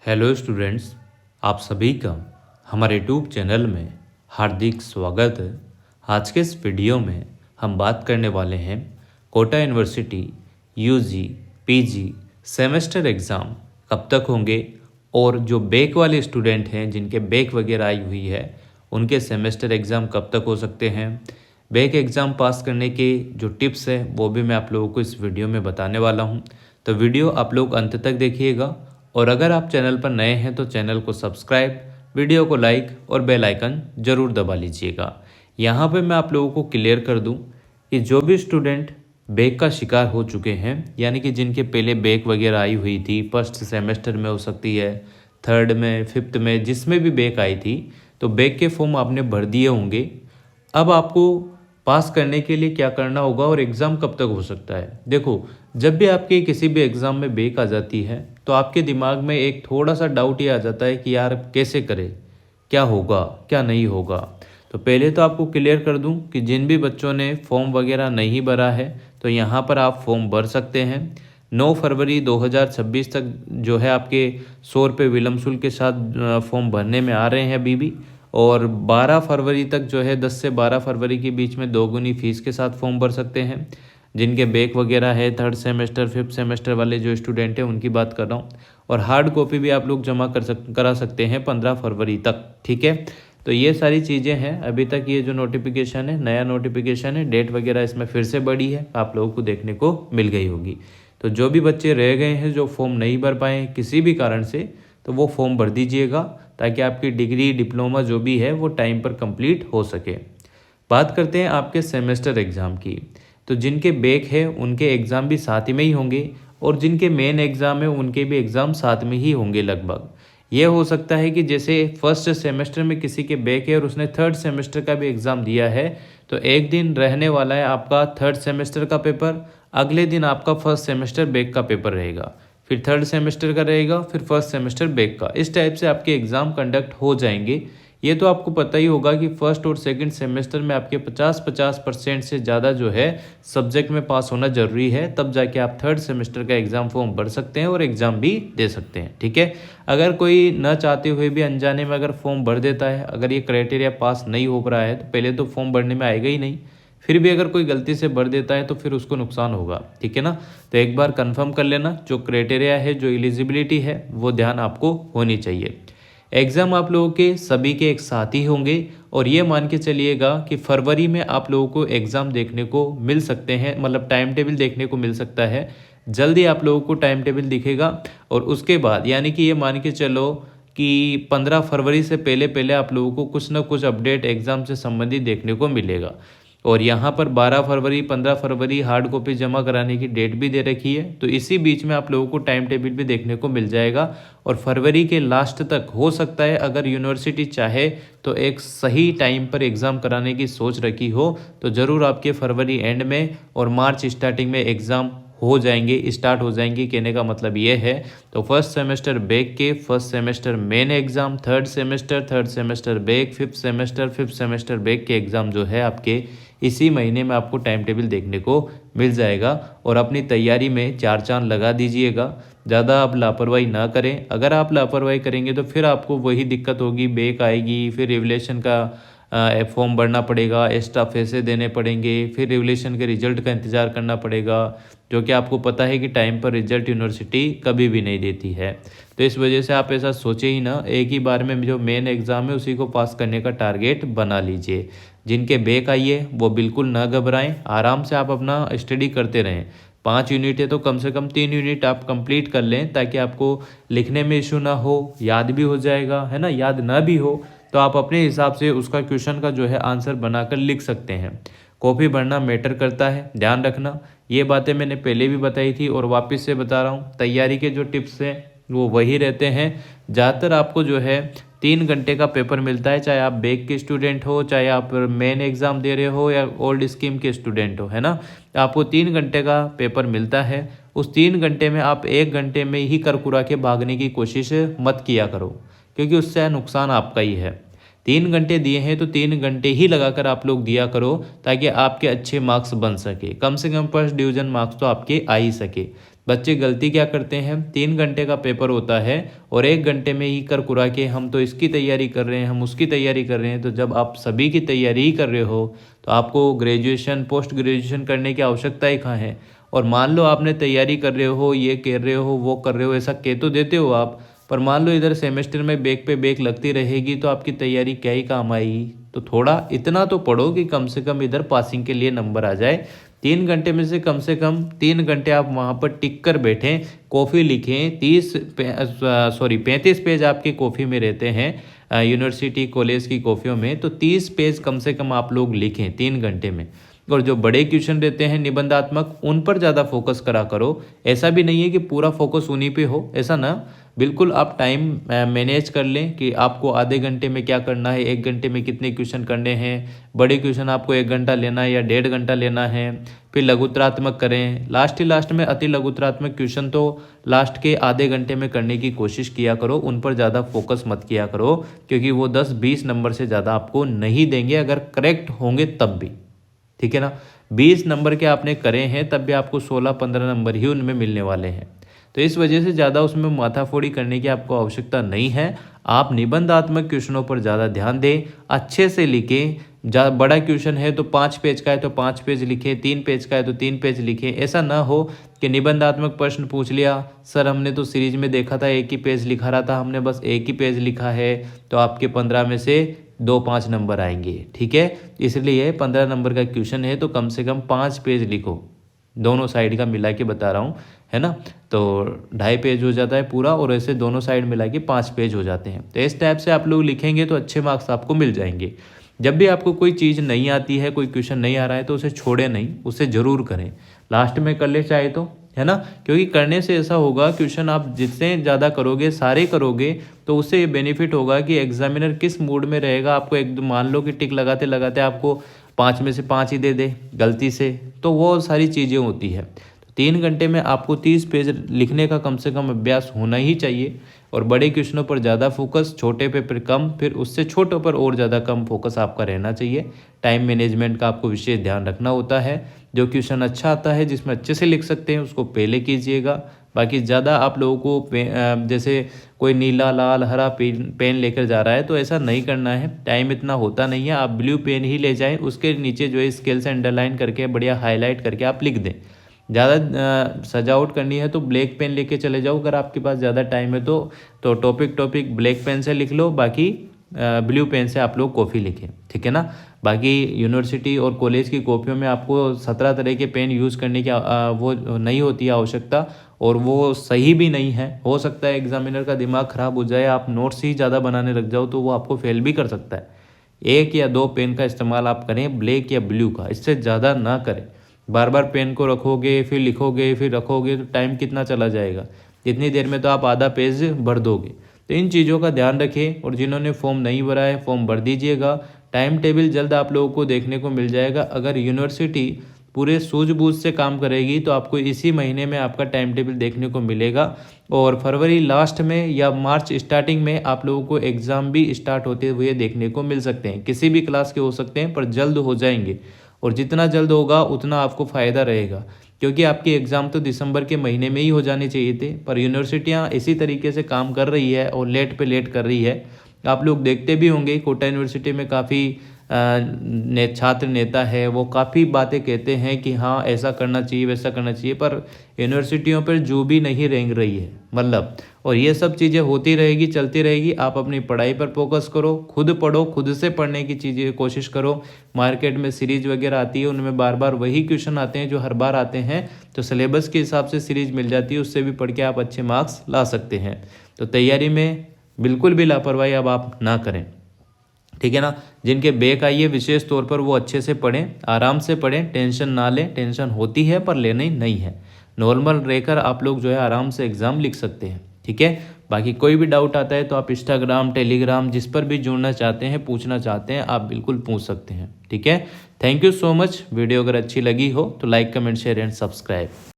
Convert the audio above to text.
Hello students, आप सभी का हमारे यूट्यूब चैनल में हार्दिक स्वागत है। आज के इस वीडियो में हम बात करने वाले हैं Kota university UG PG semester exam कब तक होंगे और जो बैक वाले स्टूडेंट हैं जिनके बैक वगैरह आई हुई है उनके सेमेस्टर एग्ज़ाम कब तक हो सकते हैं। बैक एग्ज़ाम पास करने के जो टिप्स है वो भी मैं आप लोगों को इस वीडियो में बताने वाला हूँ, तो वीडियो आप लोग अंत तक देखिएगा। और अगर आप चैनल पर नए हैं तो चैनल को सब्सक्राइब, वीडियो को लाइक और बेल आइकन ज़रूर दबा लीजिएगा। यहाँ पे मैं आप लोगों को क्लियर कर दूँ कि जो भी स्टूडेंट बैक का शिकार हो चुके हैं, यानी कि जिनके पहले बैक वगैरह आई हुई थी, फर्स्ट सेमेस्टर में हो सकती है, थर्ड में, फिफ्थ में, जिसमें भी बैक आई थी, तो बैक के फॉर्म आपने भर दिए होंगे। अब आपको पास करने के लिए क्या करना होगा और एग्ज़ाम कब तक हो सकता है। देखो, जब भी आपके किसी भी एग्ज़ाम में बैक आ जाती है तो आपके दिमाग में एक थोड़ा सा डाउट ये आ जाता है कि यार कैसे करें, क्या होगा क्या नहीं होगा। तो पहले तो आपको क्लियर कर दूं कि जिन भी बच्चों ने फॉर्म वगैरह नहीं भरा है तो यहाँ पर आप फॉर्म भर सकते हैं। 9 फरवरी 2026 तक जो है आपके 100 रुपये विलम्ब शुल्क के साथ फॉर्म भरने में आ रहे हैं अभी भी। और 12 फरवरी तक जो है 10 से 12 फरवरी के बीच में दोगुनी फीस के साथ फॉर्म भर सकते हैं। जिनके बैक वगैरह है, थर्ड सेमेस्टर फिफ्थ सेमेस्टर वाले जो स्टूडेंट हैं उनकी बात कर रहा हूँ। और हार्ड कॉपी भी आप लोग जमा करा सकते हैं 15 फरवरी तक। ठीक है, तो ये सारी चीज़ें हैं। अभी तक ये जो नोटिफिकेशन है, नया नोटिफिकेशन है, डेट वगैरह इसमें फिर से बढ़ी है, आप लोगों को देखने को मिल गई होगी। तो जो भी बच्चे रह गए हैं, जो फॉर्म नहीं भर पाए किसी भी कारण से, तो वो फॉर्म भर दीजिएगा ताकि आपकी डिग्री डिप्लोमा जो भी है वो टाइम पर कंप्लीट हो सके। बात करते हैं आपके सेमेस्टर एग्ज़ाम की। तो जिनके बैक है उनके एग्ज़ाम भी साथ ही में ही होंगे और जिनके मेन एग्ज़ाम है उनके भी एग्ज़ाम साथ में ही होंगे लगभग। ये हो सकता है कि जैसे फर्स्ट सेमेस्टर में किसी के बैक है और उसने थर्ड सेमेस्टर का भी एग्ज़ाम दिया है, तो एक दिन रहने वाला है आपका थर्ड सेमेस्टर का पेपर, अगले दिन आपका फर्स्ट सेमेस्टर बैक का पेपर रहेगा, फिर थर्ड सेमेस्टर का रहेगा, फिर फर्स्ट सेमेस्टर बैक का। इस टाइप से आपके एग्ज़ाम कंडक्ट हो जाएंगे। ये तो आपको पता ही होगा कि फर्स्ट और सेकंड सेमेस्टर में आपके 50% से ज़्यादा जो है सब्जेक्ट में पास होना ज़रूरी है, तब जाके आप थर्ड सेमेस्टर का एग्ज़ाम फॉर्म भर सकते हैं और एग्ज़ाम भी दे सकते हैं। ठीक है, अगर कोई न चाहते हुए भी अनजाने में अगर फॉर्म भर देता है, अगर ये क्राइटेरिया पास नहीं हो रहा है, तो पहले तो फॉर्म भरने में आएगा ही नहीं, फिर भी अगर कोई गलती से भर देता है तो फिर उसको नुकसान होगा। ठीक है ना, तो एक बार कंफर्म कर लेना, जो क्राइटेरिया है, जो एलिजिबिलिटी है, वो ध्यान आपको होनी चाहिए। एग्ज़ाम आप लोगों के सभी के एक साथ ही होंगे और ये मान के चलिएगा कि फरवरी में आप लोगों को एग्ज़ाम देखने को मिल सकते हैं, मतलब टाइम टेबल देखने को मिल सकता है। जल्दी आप लोगों को टाइम टेबल दिखेगा और उसके बाद यानी कि ये मान के चलो कि 15 फरवरी से पहले पहले आप लोगों को कुछ ना कुछ अपडेट एग्ज़ाम से संबंधित देखने को मिलेगा। और यहाँ पर 12 फरवरी 15 फरवरी हार्ड कॉपी जमा कराने की डेट भी दे रखी है, तो इसी बीच में आप लोगों को टाइम टेबल भी देखने को मिल जाएगा। और फरवरी के लास्ट तक हो सकता है, अगर यूनिवर्सिटी चाहे तो एक सही टाइम पर एग्ज़ाम कराने की सोच रखी हो तो ज़रूर आपके फरवरी एंड में और मार्च स्टार्टिंग में एग्ज़ाम हो जाएंगे, स्टार्ट हो जाएंगे। कहने का मतलब ये है, तो फर्स्ट सेमेस्टर बैक के first semester main exam, third semester back, fifth semester back के एग्ज़ाम जो है आपके इसी महीने में आपको टाइम टेबल देखने को मिल जाएगा। और अपनी तैयारी में चार चांद लगा दीजिएगा, ज़्यादा आप लापरवाही ना करें। अगर आप लापरवाही करेंगे तो फिर आपको वही दिक्कत होगी, बैक आएगी, फिर रिवलेशन का फॉर्म भरना पड़ेगा, एक्स्ट्रा पैसे देने पड़ेंगे, फिर रिवलेशन के रिजल्ट का इंतज़ार करना पड़ेगा, जो कि आपको पता है कि टाइम पर रिजल्ट यूनिवर्सिटी कभी भी नहीं देती है। तो इस वजह से आप ऐसा सोचे ही ना, एक ही बार में जो मेन एग्ज़ाम है उसी को पास करने का टारगेट बना लीजिए। जिनके बैक आई है वो बिल्कुल ना घबराएं, आराम से आप अपना स्टडी करते रहें। 5 यूनिट है तो कम से कम 3 यूनिट आप कंप्लीट कर लें ताकि आपको लिखने में इशू ना हो, याद भी हो जाएगा, है ना। याद ना भी हो तो आप अपने हिसाब से उसका क्वेश्चन का जो है आंसर बनाकर लिख सकते हैं। कॉपी भरना मैटर करता है, ध्यान रखना। ये बातें मैंने पहले भी बताई थी और वापस से बता रहा हूँ। तैयारी के जो टिप्स हैं वो वही रहते हैं। ज़्यादातर आपको जो है 3 घंटे का पेपर मिलता है, चाहे आप बैक के स्टूडेंट हो, चाहे आप मेन एग्ज़ाम दे रहे हो या ओल्ड स्कीम के स्टूडेंट हो, है ना। आपको 3 घंटे का पेपर मिलता है। उस 3 घंटे में आप 1 घंटे में ही करकुरा के भागने की कोशिश मत किया करो, क्योंकि उससे नुकसान आपका ही है। 3 घंटे दिए हैं तो 3 घंटे ही लगाकर आप लोग दिया करो ताकि आपके अच्छे मार्क्स बन सके, कम से कम फर्स्ट डिवीज़न मार्क्स तो आपके आ ही सके। बच्चे गलती क्या करते हैं, 3 घंटे का पेपर होता है और 1 घंटे में ही कर कुरा के हम तो इसकी तैयारी कर रहे हैं, हम उसकी तैयारी कर रहे हैं। तो जब आप सभी की तैयारी ही कर रहे हो तो आपको ग्रेजुएशन पोस्ट ग्रेजुएशन करने की आवश्यकता ही कहाँ है। और मान लो आपने तैयारी कर रहे हो, ये कर रहे हो, वो कर रहे हो, ऐसा कह तो देते हो आप, पर मान लो इधर सेमेस्टर में बैक पे बैक लगती रहेगी तो आपकी तैयारी क्या ही काम आएगी। तो थोड़ा इतना तो पढ़ो कि कम से कम इधर पासिंग के लिए नंबर आ जाए। 3 घंटे में से कम 3 घंटे आप वहाँ पर टिक कर बैठें, कॉफ़ी लिखें। 35 पेज आपके कॉफ़ी में रहते हैं यूनिवर्सिटी कॉलेज की कॉफ़ियों में, तो 30 पेज कम से कम आप लोग लिखें 3 घंटे में। और जो बड़े क्वेश्चन रहते हैं निबंधात्मक, उन पर ज़्यादा फोकस करा करो। ऐसा भी नहीं है कि पूरा फोकस उन्हीं पे हो, ऐसा ना, बिल्कुल आप टाइम मैनेज कर लें कि आपको आधे घंटे में क्या करना है, 1 घंटे में कितने क्वेश्चन करने हैं। बड़े क्वेश्चन आपको 1 घंटा लेना है या 1.5 घंटा लेना है। फिर लघुत्रात्मक करें, लास्ट में अति लघुत्रात्मक क्वेश्चन तो लास्ट के आधे घंटे में करने की कोशिश किया करो, उन पर ज़्यादा फोकस मत किया करो, क्योंकि वो 10-20 नंबर से ज़्यादा आपको नहीं देंगे अगर करेक्ट होंगे तब भी, ठीक है ना। 20 नंबर के आपने करे हैं तब भी आपको 16-15 नंबर ही उनमें मिलने वाले हैं। तो इस वजह से ज़्यादा उसमें माथाफोड़ी करने की आपको आवश्यकता नहीं है। आप निबंधात्मक क्वेश्चनों पर ज़्यादा ध्यान दें, अच्छे से लिखें। बड़ा क्वेश्चन है तो 5 पेज का है तो 5 पेज लिखें, 3 पेज का है तो 3 पेज लिखें। ऐसा ना हो कि निबंधात्मक प्रश्न पूछ लिया, सर हमने तो सीरीज में देखा था 1 ही पेज लिखा रहा था, हमने बस 1 ही पेज लिखा है, तो आपके 15 में से 2-5 नंबर आएंगे, ठीक है। इसलिए 15 नंबर का क्वेश्चन है तो कम से कम 5 पेज लिखो, दोनों साइड का मिला के बता रहा हूँ, है ना। तो 2.5 पेज हो जाता है पूरा, और ऐसे दोनों साइड मिला के 5 पेज हो जाते हैं। तो इस टाइप से आप लोग लिखेंगे तो अच्छे मार्क्स आपको मिल जाएंगे। जब भी आपको कोई चीज़ नहीं आती है, कोई क्वेश्चन नहीं आ रहा है, तो उसे छोड़े नहीं, उसे ज़रूर करें। लास्ट में कर ले चाहे तो, है ना, क्योंकि करने से ऐसा होगा, क्वेश्चन आप जितने ज़्यादा करोगे, सारे करोगे, तो उससे ये बेनिफिट होगा कि एग्जामिनर किस मूड में रहेगा। आपको एक मान लो कि टिक लगाते लगाते आपको 5 में से 5 ही दे दे गलती से, तो वो सारी चीज़ें होती है। 3 घंटे में आपको 30 पेज लिखने का कम से कम अभ्यास होना ही चाहिए। और बड़े क्वेश्चनों पर ज़्यादा फोकस, छोटे पे पर कम, फिर उससे छोटों पर और ज़्यादा कम फोकस आपका रहना चाहिए। टाइम मैनेजमेंट का आपको विशेष ध्यान रखना होता है। जो क्वेश्चन अच्छा आता है, जिसमें अच्छे से लिख सकते हैं, उसको पहले कीजिएगा। बाकी ज़्यादा आप लोगों को जैसे कोई नीला, लाल, हरा पेन लेकर जा रहा है तो ऐसा नहीं करना है, टाइम इतना होता नहीं है। आप ब्लू पेन ही ले जाएं, उसके नीचे जो है स्केल से अंडरलाइन करके बढ़िया हाईलाइट करके आप लिख दें। ज़्यादा सजावट करनी है तो ब्लैक पेन लेके चले जाओ, अगर आपके पास ज़्यादा टाइम है तो टॉपिक ब्लैक पेन से लिख लो, बाकी ब्लू पेन से आप लोग कॉफ़ी लिखें, ठीक है ना। बाकी यूनिवर्सिटी और कॉलेज की कॉपियों में आपको 17 तरह के पेन यूज़ करने की वो नहीं होती है आवश्यकता, और वो सही भी नहीं है। हो सकता है एग्जामिनर का दिमाग ख़राब हो जाए, आप नोट्स ही ज़्यादा बनाने लग जाओ तो वो आपको फेल भी कर सकता है। 1 या 2 पेन का इस्तेमाल आप करें, ब्लैक या ब्लू का, इससे ज़्यादा ना करें। बार बार पेन को रखोगे, फिर लिखोगे, फिर रखोगे, तो टाइम कितना चला जाएगा। इतनी देर में तो आप आधा पेज भर दोगे। तो इन चीज़ों का ध्यान रखें। और जिन्होंने फॉर्म नहीं भरा है, फॉर्म भर दीजिएगा। टाइम टेबल जल्द आप लोगों को देखने को मिल जाएगा। अगर यूनिवर्सिटी पूरे सूझबूझ से काम करेगी तो आपको इसी महीने में आपका टाइम टेबल देखने को मिलेगा। और फरवरी लास्ट में या मार्च स्टार्टिंग में आप लोगों को एग्ज़ाम भी स्टार्ट होते हुए देखने को मिल सकते हैं। किसी भी क्लास के हो सकते हैं, पर जल्द हो जाएंगे। और जितना जल्द होगा उतना आपको फ़ायदा रहेगा, क्योंकि आपके एग्ज़ाम तो दिसंबर के महीने में ही हो जाने चाहिए थे, पर यूनिवर्सिटियाँ इसी तरीके से काम कर रही है और लेट पे लेट कर रही है। आप लोग देखते भी होंगे, कोटा यूनिवर्सिटी में काफ़ी छात्र नेता है, वो काफ़ी बातें कहते हैं कि हाँ ऐसा करना चाहिए, वैसा करना चाहिए, पर यूनिवर्सिटियों पर जो भी नहीं रेंग रही है मतलब। और ये सब चीज़ें होती रहेगी, चलती रहेगी। आप अपनी पढ़ाई पर फोकस करो, खुद पढ़ो, खुद से पढ़ने की चीज़ें कोशिश करो। मार्केट में सीरीज वगैरह आती है, उनमें बार बार वही क्वेश्चन आते हैं जो हर बार आते हैं, तो सिलेबस के हिसाब से सीरीज मिल जाती है, उससे भी पढ़ के आप अच्छे मार्क्स ला सकते हैं। तो तैयारी में बिल्कुल भी लापरवाही अब आप ना करें, ठीक है ना। जिनके बैक आई है विशेष तौर पर वो अच्छे से पढ़ें, आराम से पढ़ें, टेंशन ना लें। टेंशन होती है पर लेनी नहीं है। नॉर्मल रहकर आप लोग जो है आराम से एग्ज़ाम लिख सकते हैं, ठीक है। बाकी कोई भी डाउट आता है तो आप इंस्टाग्राम, टेलीग्राम, जिस पर भी जुड़ना चाहते हैं, पूछना चाहते हैं, आप बिल्कुल पूछ सकते हैं, ठीक है। Thank you so much. Video अगर अच्छी लगी हो तो like, comment, share and subscribe.